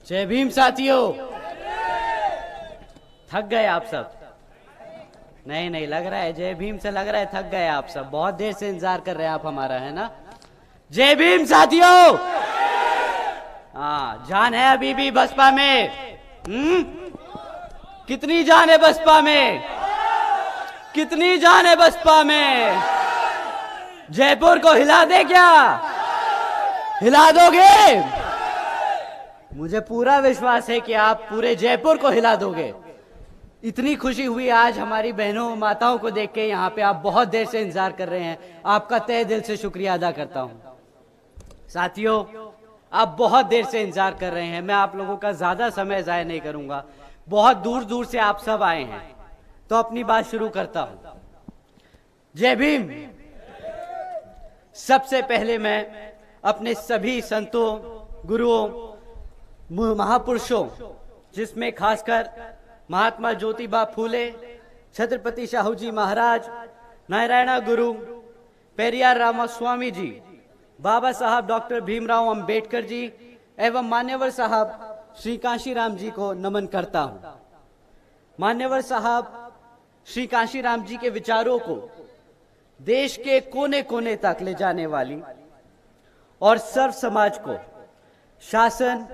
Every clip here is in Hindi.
जय भीम साथियों। थक गए आप सब? नहीं नहीं, लग रहा है जय भीम से लग रहा है थक गए आप सब। बहुत देर से इंतजार कर रहे हैं आप हमारा, है ना? जय भीम साथियों। हाँ, जान है अभी भी बसपा में? कितनी जान है बसपा में? कितनी जान है बसपा में? जयपुर को हिला दे क्या? हिला दोगे? मुझे पूरा विश्वास है कि आप पूरे जयपुर को हिला दोगे। इतनी खुशी हुई आज हमारी बहनों माताओं को देख के। यहाँ पे आप बहुत देर से इंतजार कर रहे हैं, आपका तहे दिल से शुक्रिया अदा करता हूँ। साथियों, आप बहुत देर से इंतजार कर रहे हैं, मैं आप लोगों का ज्यादा समय जाया नहीं करूंगा। बहुत दूर दूर से आप सब आए हैं, तो अपनी बात शुरू करता हूं। जय भीम। सबसे पहले मैं अपने सभी संतों, गुरुओं, महापुरुषों, जिसमें खासकर महात्मा ज्योतिबा फूले, छत्रपति शाहू जी महाराज, नारायण गुरु, पेरियार रामास्वामी जी, बाबा साहब डॉक्टर भीमराव अंबेडकर जी एवं मान्यवर साहब श्री कांशीराम जी को नमन करता हूं। मान्यवर साहब श्री कांशीराम जी के विचारों को देश के कोने कोने तक ले जाने वाली और सर्व समाज को शासन,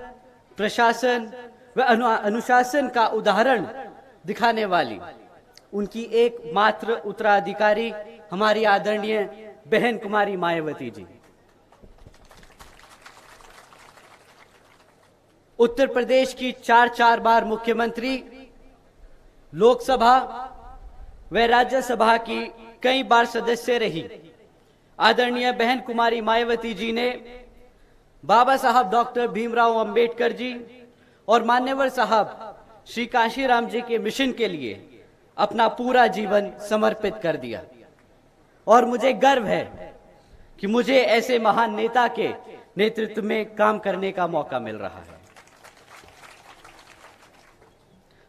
प्रशासन व अनुशासन का उदाहरण दिखाने वाली उनकी एकमात्र उत्तराधिकारी हमारी आदरणीय बहन कुमारी मायावती जी। उत्तर प्रदेश की चार बार मुख्यमंत्री, लोकसभा व राज्यसभा की कई बार सदस्य रही आदरणीय बहन कुमारी मायावती जी ने बाबा साहब डॉक्टर भीमराव अंबेडकर जी और मान्यवर साहब श्री कांशीराम जी के मिशन के लिए अपना पूरा जीवन समर्पित कर दिया। और मुझे गर्व है कि मुझे ऐसे महान नेता के नेतृत्व में काम करने का मौका मिल रहा है।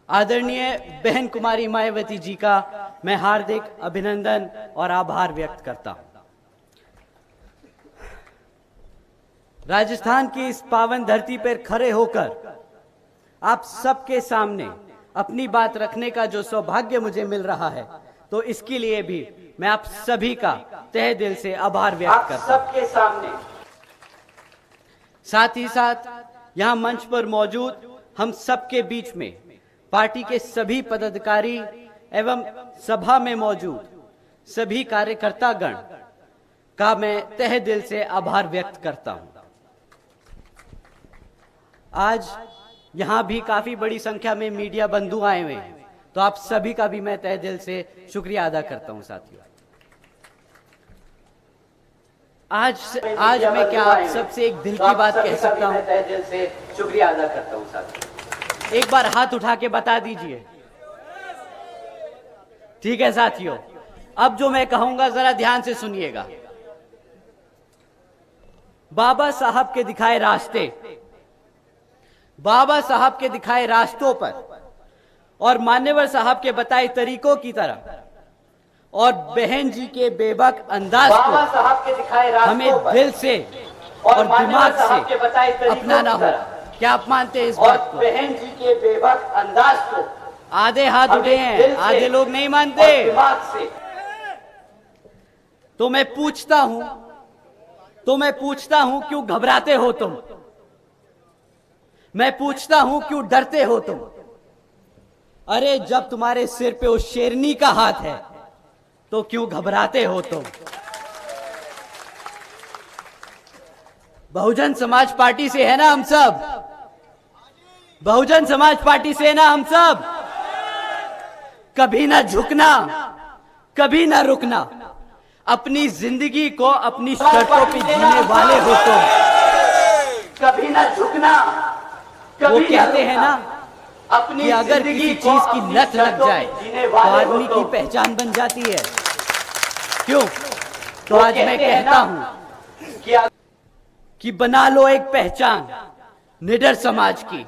आदरणीय बहन कुमारी मायावती जी का मैं हार्दिक अभिनंदन और आभार व्यक्त करता हूं। राजस्थान की इस पावन धरती पर खड़े होकर आप सबके सामने अपनी बात रखने का जो सौभाग्य मुझे मिल रहा है, तो इसके लिए भी मैं आप सभी का तहे दिल से आभार व्यक्त करता हूं। सबके सामने, साथ ही साथ यहां मंच पर मौजूद हम सबके बीच में पार्टी के सभी पदाधिकारी एवं सभा में मौजूद सभी कार्यकर्तागण का मैं तहे दिल से आभार व्यक्त करता हूं। आज यहां भी काफी बड़ी संख्या में मीडिया बंधु आए हुए हैं, तो आप सभी का भी मैं तहे दिल से शुक्रिया अदा करता हूं। साथियों, आज मैं क्या आप सबसे एक दिल की बात कह सकता हूं? तहे दिल से शुक्रिया अदा करता हूं। साथियों, एक बार हाथ उठा के बता दीजिए। ठीक है साथियों, अब जो मैं कहूंगा जरा ध्यान से सुनिएगा। बाबा साहब के दिखाए रास्ते, बाबा साहब के दिखाए रास्तों पर और मान्यवर साहब के बताए तरीकों की तरह और बहन जी के बेबाक अंदाज को साहब के दिखाए हमें दिल से और दिमाग से अपनाना होगा। क्या आप मानते हैं इस बात को? बहन जी के बेबाक अंदाज को आधे हाथ उठे हैं, आधे लोग नहीं मानते। तो मैं पूछता हूं क्यों घबराते हो तुम? मैं पूछता हूं क्यों डरते हो तुम? अरे जब तुम्हारे सिर पे उस शेरनी का हाथ है तो क्यों घबराते हो तुम? बहुजन समाज पार्टी से है ना हम सब? बहुजन समाज पार्टी से है ना हम सब? कभी ना झुकना, कभी ना रुकना, अपनी जिंदगी को अपनी शर्तों पे जीने वाले हो तुम। कभी ना झुकना, वो कहते हैं ना अपनी कि अगर किसी चीज की लत लग जाए तो आदमी की पहचान बन जाती है। क्यों? तो आज मैं कहता हूं कि बना लो एक पहचान निडर समाज की,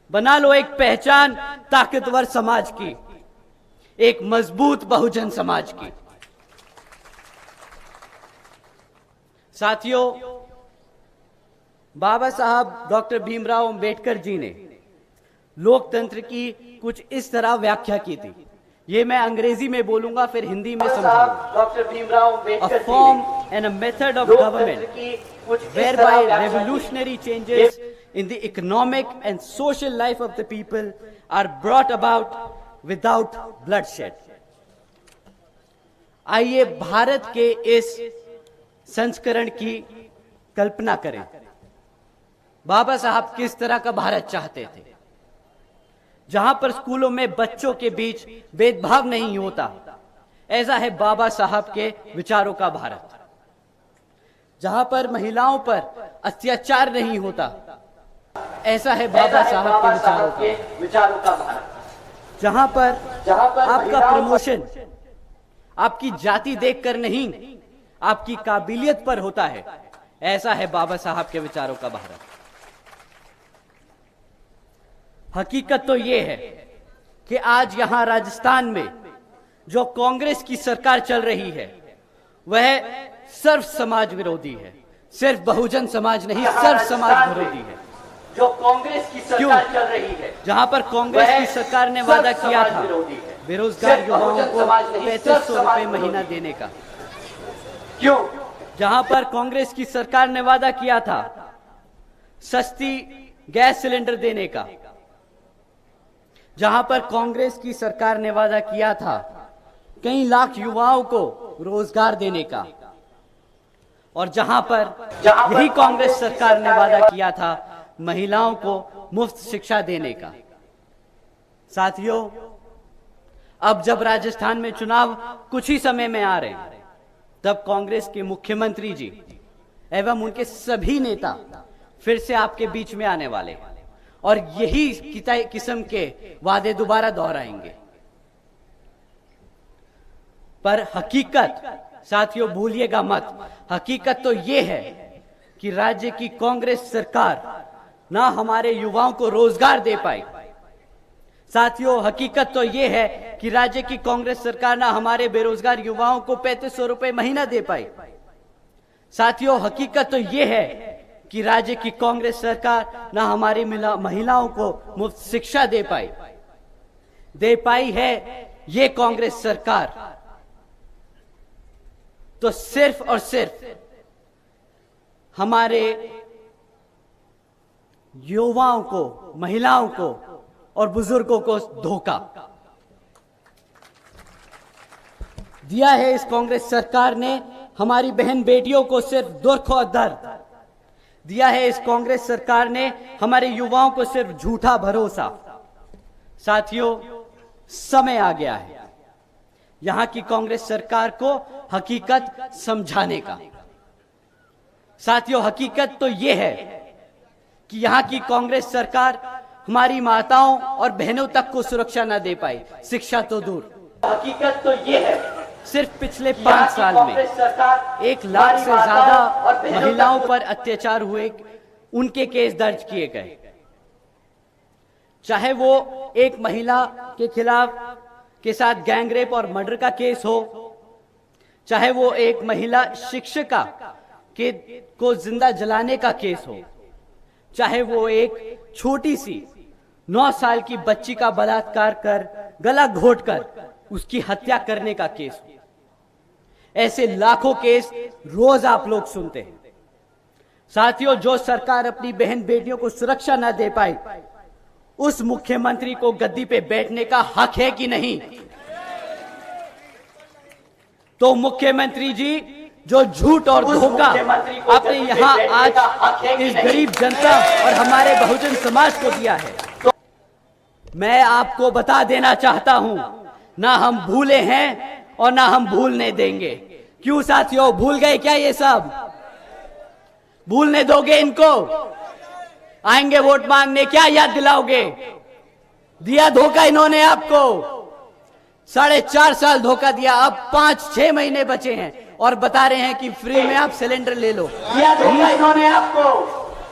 बना लो एक पहचान ताकतवर समाज की, एक मजबूत बहुजन समाज की। साथियों, बाबा साहब डॉक्टर भीमराव अंबेडकर जी ने लोकतंत्र की कुछ इस तरह व्याख्या की थी। ये मैं अंग्रेजी में बोलूंगा, फिर हिंदी में समझाऊंगा। Doctor Bhimrao Ambedkar A form and a method of government whereby revolutionary changes in the economic and social life of the people are brought about without bloodshed. आइए भारत के इस संस्करण की कल्पना करें। बाबा साहब किस तरह का भारत चाहते थे, जहां पर स्कूलों में बच्चों के बीच भेदभाव नहीं होता। ऐसा है बाबा साहब के विचारों का भारत। जहां पर महिलाओं पर अत्याचार नहीं होता, ऐसा है बाबा साहब के विचारों का भारत। जहां पर आपका प्रमोशन आपकी जाति देखकर नहीं, आपकी काबिलियत पर होता है, ऐसा है बाबा साहब के विचारों का भारत। हकीकत तो यह है कि आज यहां राजस्थान में जो कांग्रेस की सरकार चल रही है वह सर्व समाज विरोधी है। सिर्फ बहुजन समाज नहीं, सर्व समाज विरोधी है। जो कांग्रेस की सरकार चल रही है, जहां पर कांग्रेस की सरकार ने वादा किया था बेरोजगार युवाओं को 3500 रुपए महीना देने का, क्यों? जहां पर कांग्रेस की सरकार ने वादा किया था सस्ती गैस सिलेंडर देने का, जहां पर कांग्रेस की सरकार ने वादा किया था कई लाख युवाओं को रोजगार देने का, और जहां पर यही कांग्रेस सरकार ने वादा किया था महिलाओं को मुफ्त शिक्षा देने का। साथियों, अब जब राजस्थान में चुनाव कुछ ही समय में आ रहे हैं, तब कांग्रेस के मुख्यमंत्री जी एवं उनके सभी नेता फिर से आपके बीच में आने वाले हैं और यही किस्म के वादे दोबारा दोहराएंगे। पर हकीकत साथियों भूलिएगा मत, हकीकत तो यह है कि राज्य की कांग्रेस सरकार ना हमारे युवाओं को रोजगार दे पाई। साथियों हकीकत तो यह है कि राज्य की कांग्रेस सरकार ना हमारे बेरोजगार युवाओं को 3500 रुपए महीना दे पाई। साथियों हकीकत तो यह है कि राज्य की कांग्रेस सरकार ना हमारी महिलाओं को मुफ्त शिक्षा दे पाई है ये कांग्रेस सरकार तो सिर्फ और सिर्फ हमारे युवाओं को, महिलाओं को और बुजुर्गों को धोखा दिया है। इस कांग्रेस सरकार ने हमारी बहन बेटियों को सिर्फ दुख और दर्द दिया है। इस कांग्रेस सरकार ने हमारे युवाओं को सिर्फ झूठा भरोसा। साथियों समय आ गया है यहां की कांग्रेस सरकार को हकीकत समझाने का। साथियों हकीकत तो यह है कि यहां की कांग्रेस सरकार हमारी माताओं और बहनों तक को सुरक्षा न दे पाई, शिक्षा तो दूर। हकीकत तो यह है सिर्फ पिछले 5 साल में 1 लाख से ज्यादा महिलाओं पर अत्याचार हुए, उनके केस दर्ज किए गए। चाहे वो एक महिला के खिलाफ के साथ गैंगरेप और मर्डर का केस हो, चाहे वो एक महिला शिक्षिका को जिंदा जलाने का केस हो, चाहे वो एक छोटी सी 9 साल की बच्ची का बलात्कार कर गला घोटकर उसकी हत्या करने का केस हो। ऐसे लाखों केस रोज आप लोग सुनते हैं। साथियों जो सरकार अपनी बहन बेटियों को सुरक्षा न दे पाई, उस मुख्यमंत्री को गद्दी पे बैठने का हक है कि नहीं? तो मुख्यमंत्री जी जो झूठ और धोखा आपने यहां आज इस गरीब जनता और हमारे बहुजन समाज को दिया है, मैं आपको बता देना चाहता हूं, ना हम भूले हैं और ना हम भूलने देंगे। क्यों साथियों, भूल गए क्या? ये सब भूलने दोगे इनको? आएंगे वोट मांगने, क्या याद दिलाओगे? दिया धोखा इन्होंने आपको, 4.5 साल धोखा दिया। अब 5-6 महीने बचे हैं और बता रहे हैं कि फ्री में आप सिलेंडर ले लो। दिया धोखा इन्होंने आपको।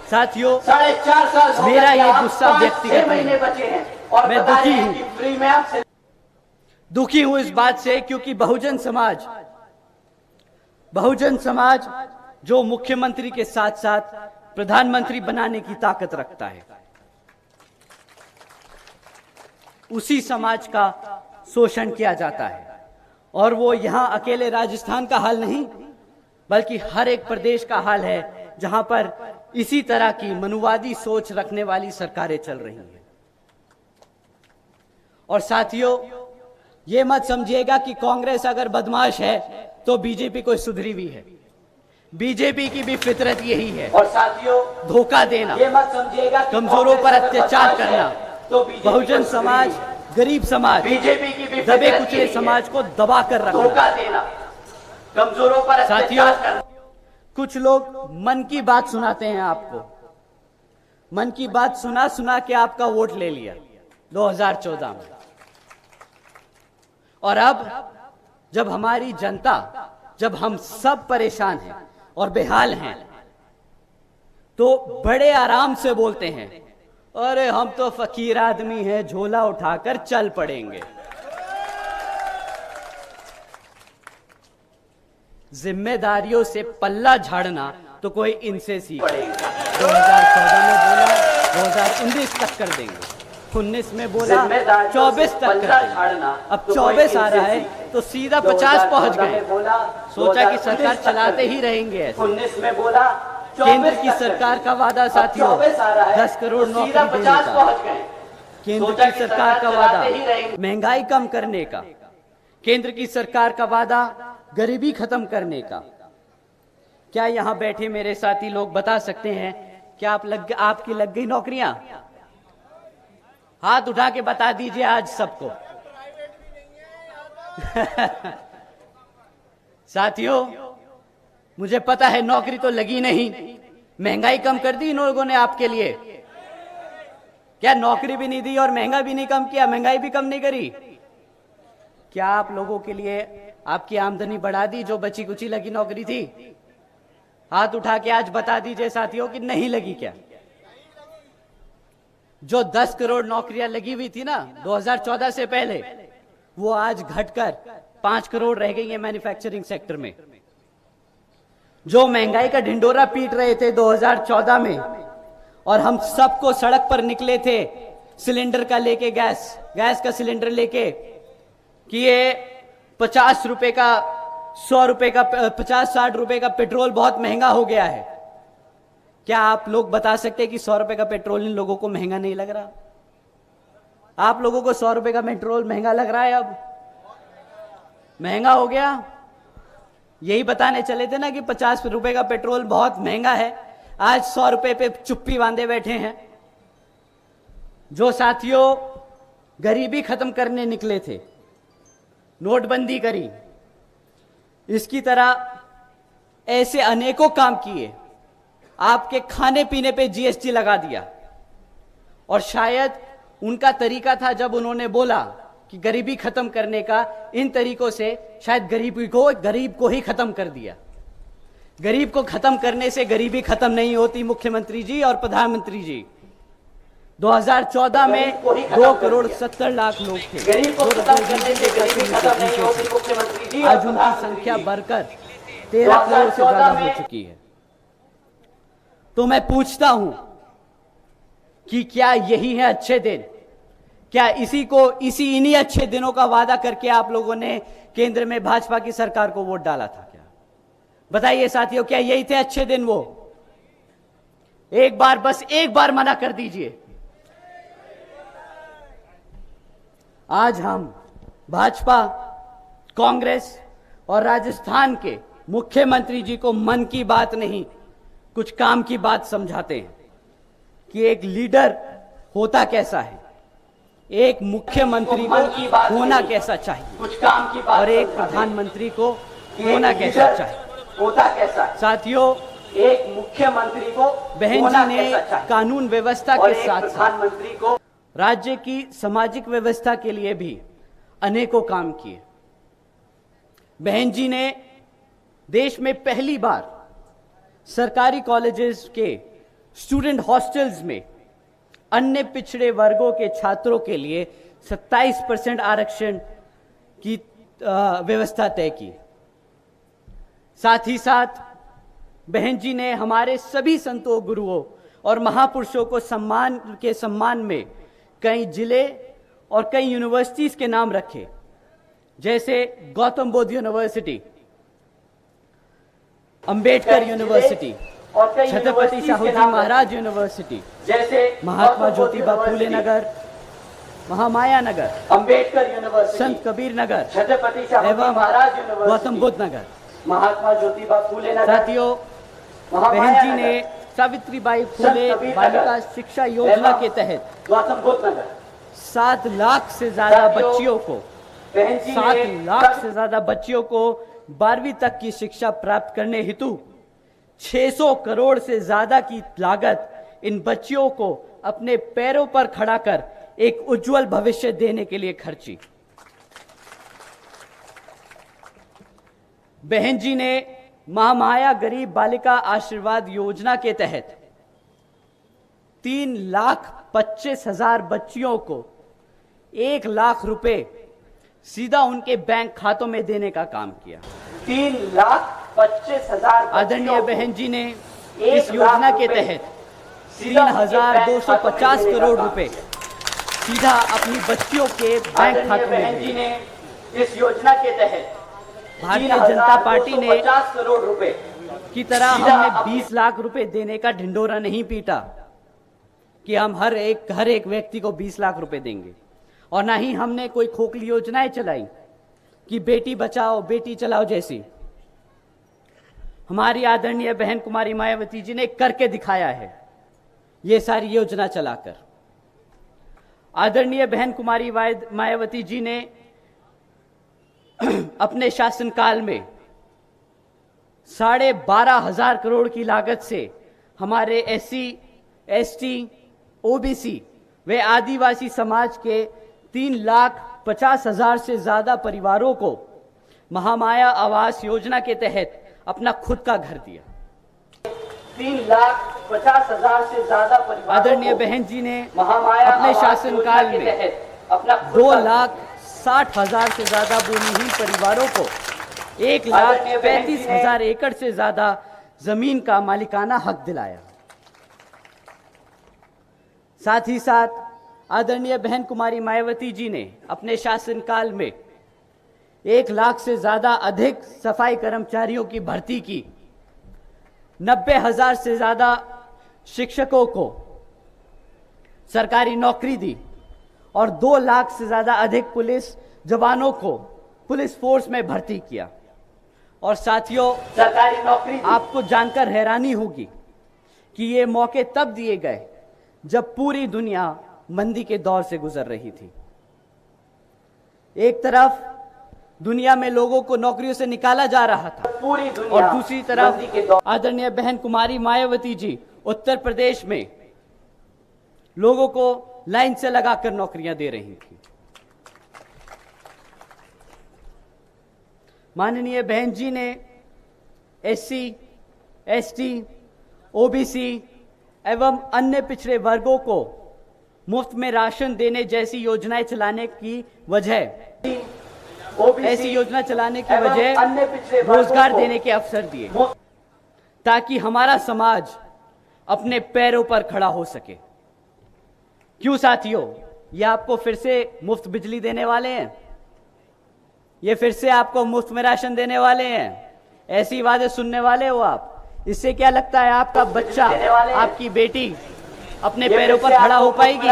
साथियों 4.5 साल मेरा ये गुस्सा व्यक्तिगत महीने बचे हैं और मैं दुखी हूं, फ्री में आप दुखी हूं इस बात से, क्योंकि बहुजन समाज जो मुख्यमंत्री के साथ साथ प्रधानमंत्री बनाने की ताकत रखता है, उसी समाज का शोषण किया जाता है। और वो यहां अकेले राजस्थान का हाल नहीं, बल्कि हर एक प्रदेश का हाल है जहां पर इसी तरह की मनुवादी सोच रखने वाली सरकारें चल रही हैं। और साथियों, ये मत समझिएगा कि कांग्रेस अगर बदमाश है तो बीजेपी कोई सुधरी हुई है। बीजेपी की भी फितरत यही है, और साथियों, धोखा देना, ये मत समझिएगा कि कमजोरों पर कांग्रेस अगर अत्याचार बदमाश है, करना, तो बीजेपी बहुजन को समाज, गरीब समाज, बीजेपी की भी दबे फितरत कुचले यही है। समाज को दबा कर रखना। धोखा देना, कमजोरों पर साथियों, अत्याचार करना। कुछ लोग मन की बात सुनाते हैं आपको, मन की बात सुना सुना के आपका वोट ले लिया 2014 में। और अब जब हमारी जनता, जब हम सब परेशान हैं और बेहाल हैं, तो बड़े आराम से बोलते हैं, अरे हम तो फकीर आदमी हैं, झोला उठाकर चल पड़ेंगे। जिम्मेदारियों से पल्ला झाड़ना तो कोई इनसे सीख। 2014 में बोला 2019 तक कर देंगे, 19 में बोला 24 तक कर देंगे, अब 24 आ रहा है तो सीधा 50 पहुंच गए। सोचा कि सरकार चलाते ही रहेंगे ऐसे। 19 में बोला केंद्र की सरकार का वादा साथियों 10 करोड़ नौकरी देने का, केंद्र की सरकार का वादा महंगाई कम करने का, केंद्र की सरकार का वादा गरीबी खत्म करने का। क्या यहां बैठे मेरे साथी लोग बता सकते हैं क्या आपकी लग गई नौकरियां? हाथ उठा के बता दीजिए आज सबको। साथियों, मुझे पता है नौकरी तो लगी नहीं, महंगाई कम कर दी इन लोगों ने आपके लिए। क्या नौकरी भी नहीं दी और महंगा भी नहीं कम किया, महंगाई भी कम नहीं करी? क्या आप लोगों के लिए आपकी आमदनी बढ़ा दी जो बची कुची लगी नौकरी थी? हाथ उठा के आज बता दीजिए साथियों कि नहीं लगी क्या? जो 10 करोड़ नौकरियां लगी हुई थी ना 2014 से पहले, वो आज घटकर 5 करोड़ रह गई है मैन्युफैक्चरिंग सेक्टर में। जो महंगाई का ढिंडोरा पीट रहे थे 2014 में, और हम सबको सड़क पर निकले थे सिलेंडर का लेके, गैस का सिलेंडर लेके, कि ये 50 रुपए का, 100 रुपए का, 50-60 रुपए का पेट्रोल बहुत महंगा हो गया है। क्या आप लोग बता सकते हैं कि 100 रुपए का पेट्रोल इन लोगों को महंगा नहीं लग रहा? आप लोगों को 100 रुपए का पेट्रोल महंगा लग रहा है? अब महंगा हो गया। यही बताने चले थे ना कि 50 रुपए का पेट्रोल बहुत महंगा है, आज 100 रुपए पे चुप्पी बांधे बैठे हैं। जो साथियों गरीबी खत्म करने निकले थे, नोटबंदी करी, इसकी तरह ऐसे अनेकों काम किए, आपके खाने पीने पे जीएसटी लगा दिया। और शायद उनका तरीका था जब उन्होंने बोला कि गरीबी खत्म करने का, इन तरीकों से शायद गरीब को ही खत्म कर दिया। गरीब को खत्म करने से गरीबी खत्म नहीं होती मुख्यमंत्री जी और प्रधानमंत्री जी। 2014 में 2 करोड़ 70 लाख लोग थे। गरीब को खत्म करने से गरीबी खत्म नहीं होती मुख्यमंत्री जी। आज उनकी संख्या बढ़कर 13 करोड़ से ज्यादा हो चुकी है। तो मैं पूछता हूं कि क्या यही है अच्छे दिन? क्या इन्हीं अच्छे दिनों का वादा करके आप लोगों ने केंद्र में भाजपा की सरकार को वोट डाला था? क्या बताइए साथियों, क्या यही थे अच्छे दिन? वो एक बार, बस एक बार मना कर दीजिए। आज हम भाजपा, कांग्रेस और राजस्थान के मुख्यमंत्री जी को मन की बात नहीं, कुछ काम की बात समझाते हैं कि एक लीडर होता कैसा है, एक मुख्यमंत्री को होना कैसा चाहिए, कुछ काम की बात, और एक प्रधानमंत्री को होना कैसा चाहिए। होता कैसा है? साथियों, एक मुख्यमंत्री को बहन जी ने कानून व्यवस्था के साथ प्रधानमंत्री को राज्य की सामाजिक व्यवस्था के लिए भी अनेकों काम किए। बहन जी ने देश में पहली बार सरकारी कॉलेजेस के स्टूडेंट हॉस्टल्स में अन्य पिछड़े वर्गों के छात्रों के लिए 27% आरक्षण की व्यवस्था तय की। साथ ही साथ बहन जी ने हमारे सभी संतों, गुरुओं और महापुरुषों को सम्मान में कई जिले और कई यूनिवर्सिटीज के नाम रखे, जैसे गौतम बुद्ध यूनिवर्सिटी, अंबेडकर यूनिवर्सिटी, छत्रपति शाहू जी महाराज यूनिवर्सिटी, जैसे महात्मा ज्योतिबा फूले नगर, महामाया नगर, अंबेडकर यूनिवर्सिटी, संत कबीर नगर छत्रपति शाहू जी एवं महाराज यूनिवर्सिटी, गौतम बुद्ध नगर। महात्मा ज्योतिबा फूले नगर, साथियों, बहन जी ने सावित्रीबाई फूले बालिका शिक्षा योजना के तहत गौतम बुद्ध नगर 7 लाख से ज्यादा बच्चियों को बहन जी 7 ने लाख से ज्यादा बच्चियों को 12वीं तक की शिक्षा प्राप्त करने हेतु 600 करोड़ से ज्यादा की लागत इन बच्चियों को अपने पैरों पर खड़ा कर एक उज्जवल भविष्य देने के लिए खर्ची। बहन जी ने महामाया गरीब बालिका आशीर्वाद योजना के तहत 3,25,000 बच्चियों को 1 लाख रुपए सीधा उनके बैंक खातों में देने का काम किया। 3,25,000 आदरणीय बहन जी ने इस योजना के तहत 3,250 करोड़ रुपए सीधा अपनी बच्चियों के बैंक खातों में बहन जी दिए। ने इस योजना के तहत भारतीय जनता पार्टी ने 50 करोड़ रुपए की तरह हमने 20 लाख रुपए देने का ढिंडोरा नहीं पीटा कि हम हर एक व्यक्ति को 20 लाख रुपए देंगे, और ना ही हमने कोई खोखली योजनाएं चलाई कि बेटी बचाओ बेटी चलाओ जैसी। हमारी आदरणीय बहन कुमारी मायावती जी ने करके दिखाया है ये सारी योजना चलाकर। आदरणीय बहन कुमारी मायावती जी ने अपने शासनकाल में 12,500 करोड़ की लागत से हमारे SC, ST, OBC वे आदिवासी समाज के 3,50,000 से ज्यादा परिवारों को महामाया आवास योजना के तहत अपना खुद का घर दिया। 3,50,000 से ज्यादा परिवारों आदरणीय को बहन जी ने महामाया अपने आवास शासनकाल योजना के में तहत अपना खुद का 2,60,000 से ज्यादा भूमिहीन परिवारों को 1,35,000 एकड़ से ज्यादा जमीन का मालिकाना हक दिलाया। साथ ही साथ आदरणीय बहन कुमारी मायावती जी ने अपने शासनकाल में 1 लाख से ज्यादा अधिक सफाई कर्मचारियों की भर्ती की, 90,000 से ज्यादा शिक्षकों को सरकारी नौकरी दी और 2 लाख से ज्यादा अधिक पुलिस जवानों को पुलिस फोर्स में भर्ती किया। और साथियों, सरकारी नौकरी आपको जानकर हैरानी होगी कि ये मौके तब दिए गए जब पूरी दुनिया मंदी के दौर से गुजर रही थी। एक तरफ दुनिया में लोगों को नौकरियों से निकाला जा रहा था पूरी दुनिया और दूसरी तरफ आदरणीय बहन कुमारी मायावती जी उत्तर प्रदेश में लोगों को लाइन से लगाकर नौकरियां दे रही थी। माननीय बहन जी ने SC, ST, OBC एवं अन्य पिछड़े वर्गों को मुफ्त में राशन देने जैसी योजनाएं चलाने की वजह ऐसी योजना चलाने की वजह रोजगार देने के अवसर दिए ताकि हमारा समाज अपने पैरों पर खड़ा हो सके। क्यों साथियों, ये आपको फिर से मुफ्त बिजली देने वाले हैं, ये फिर से आपको मुफ्त में राशन देने वाले हैं, ऐसी बातें सुनने वाले हो आप। इससे क्या लगता है आपका बच्चा, आपकी बेटी अपने पैरों पर खड़ा हो पाएगी,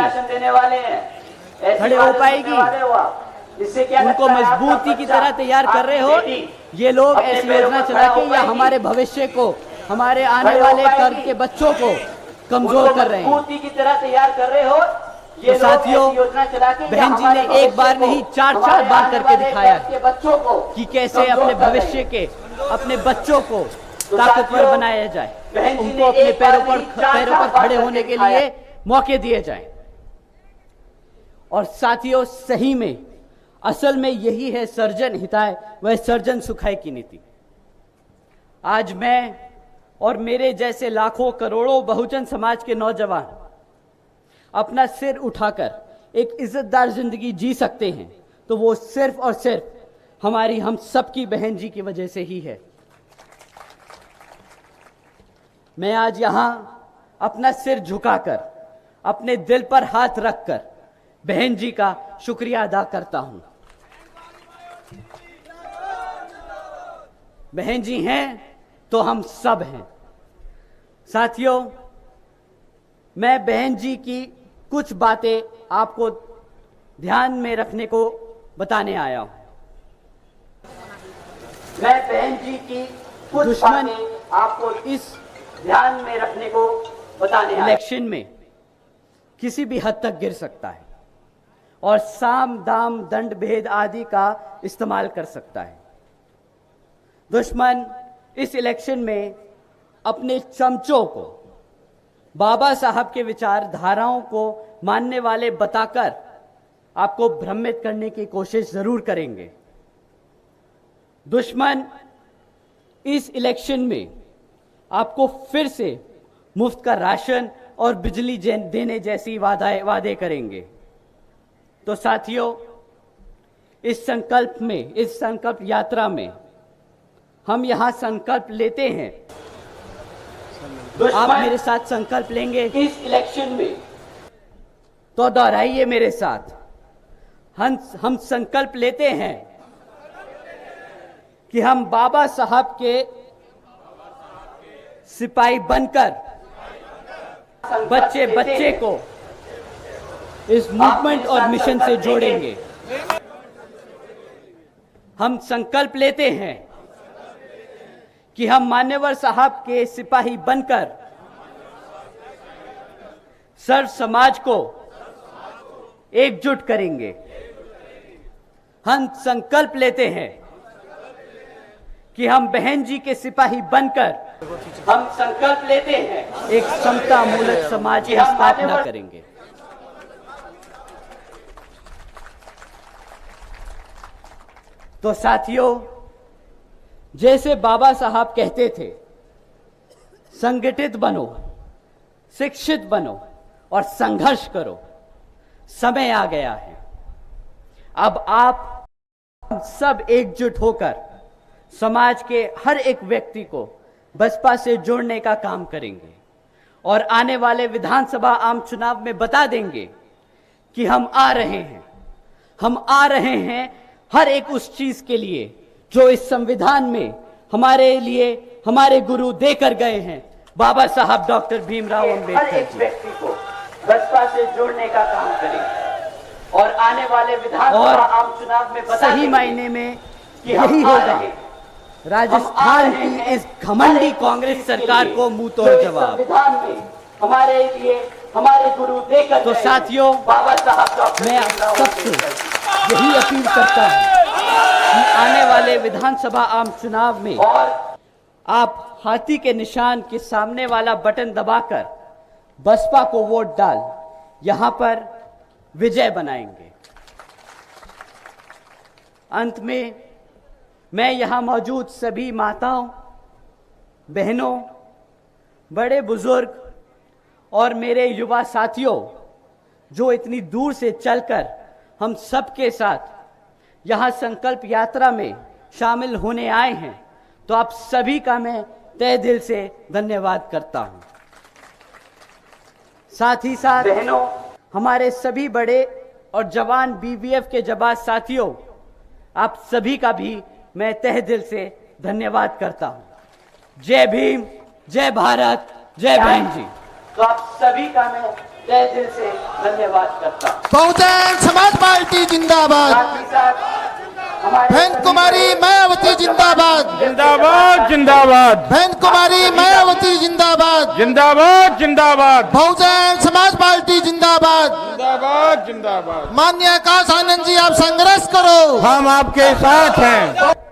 खड़े हो पाएगी? इससे क्या उनको मजबूती की तरह तैयार कर रहे हो ये लोग ऐसी योजना चला के, या हमारे भविष्य को, हमारे आने वाले कल के बच्चों को कमजोर कर रहे हैं। मजबूती की तरह तैयार कर रहे हो ये तो साथियों, योजना चला के बहन जी ने एक बार नहीं 4 बार करके दिखाया के बच्चों को कि कैसे अपने भविष्य के, अपने बच्चों को ताकतवर बनाया जाए, उनको अपने पैरों पर खड़े होने के लिए मौके दिए जाएं। और साथियों, सही में असल में यही है सर्जन हिताय व सर्जन सुखाय की नीति। आज मैं और मेरे जैसे लाखों करोड़ों बहुजन समाज के नौजवान अपना सिर उठाकर एक इज्जतदार जिंदगी जी सकते हैं तो वो सिर्फ और सिर्फ हम सबकी बहन जी की वजह से ही है। मैं आज यहाँ अपना सिर झुकाकर, अपने दिल पर हाथ रखकर बहन जी का शुक्रिया अदा करता हूं। बहन जी हैं तो हम सब हैं। साथियों, मैं बहन जी की कुछ बातें आपको ध्यान में रखने को बताने आया हूं। मैं बहन जी की कुछ दुश्मन आपको इस ध्यान में रखने को बताने आया। इलेक्शन में किसी भी हद तक गिर सकता है और साम दाम दंड भेद आदि का इस्तेमाल कर सकता है। दुश्मन इस इलेक्शन में अपने चमचों को बाबा साहब के विचारधाराओं को मानने वाले बताकर आपको भ्रमित करने की कोशिश जरूर करेंगे। दुश्मन इस इलेक्शन में आपको फिर से मुफ्त का राशन और बिजली देने जैसी वादे करेंगे। तो साथियों, इस संकल्प यात्रा में हम यहां संकल्प लेते हैं। आप मेरे साथ संकल्प लेंगे इस इलेक्शन में, तो दोहराइए मेरे साथ। हम संकल्प लेते हैं कि हम बाबा साहब के सिपाही बनकर बच्चे बच्चे को इस मूवमेंट और मिशन से जोड़ेंगे। हम संकल्प लेते हैं कि हम मान्यवर साहब के सिपाही बनकर सर्व समाज को एकजुट करेंगे। हम संकल्प लेते हैं कि हम बहन जी के सिपाही बनकर हम संकल्प लेते हैं एक समता मूलक समाज की स्थापना करेंगे। तो साथियों, जैसे बाबा साहब कहते थे, संगठित बनो, शिक्षित बनो और संघर्ष करो। समय आ गया है। अब आप सब एकजुट होकर समाज के हर एक व्यक्ति को बसपा से जोड़ने का काम करेंगे और आने वाले विधानसभा आम चुनाव में बता देंगे कि हम आ रहे हैं। हम आ रहे हैं हर एक उस चीज के लिए जो इस संविधान में हमारे लिए हमारे गुरु देकर गए हैं, बाबा साहब डॉक्टर भीमराव अंबेडकर। हर एक व्यक्ति को बसपा से जोड़ने का काम करेंगे और आने वाले विधानसभा आम चुनाव में सही मायने में यही होगा राजस्थान की इस घमंडी कांग्रेस सरकार को मुंह तोड़ जवाब। संविधान में हमारे लिए हमारे गुरु देकर। तो साथियों, बाबा साहब मैं सबसे यही अपील करता हूं कि आने वाले विधानसभा आम चुनाव में आप हाथी के निशान के सामने वाला बटन दबाकर बसपा को वोट डाल यहां पर विजय बनाएंगे। अंत में मैं यहां मौजूद सभी माताओं, बहनों, बड़े बुजुर्ग और मेरे युवा साथियों जो इतनी दूर से चलकर हम सबके साथ यहां संकल्प यात्रा में शामिल होने आए हैं, तो आप सभी का मैं तहे दिल से धन्यवाद करता हूं। साथ ही साथ बहनों, हमारे सभी बड़े और जवान बीवीएफ के जवान साथियों, आप सभी का भी मैं तहे दिल से धन्यवाद करता हूं। जय भीम, जय भारत, जय बहन जी। तो आप सभी का मैं तहे दिल से धन्यवाद करता हूं। बहुजन समाज पार्टी जिंदाबाद। साथ ही साथ बहन कुमारी मायावती जिंदाबाद। जिंदाबाद जिंदाबाद। बहन कुमारी मायावती जिंदाबाद। जिंदाबाद जिंदाबाद। बहुजन समाज पार्टी जिंदाबाद। जिंदाबाद जिंदाबाद। माननीय आकाश आनंद जी, आप संघर्ष करो, हम आपके साथ हैं।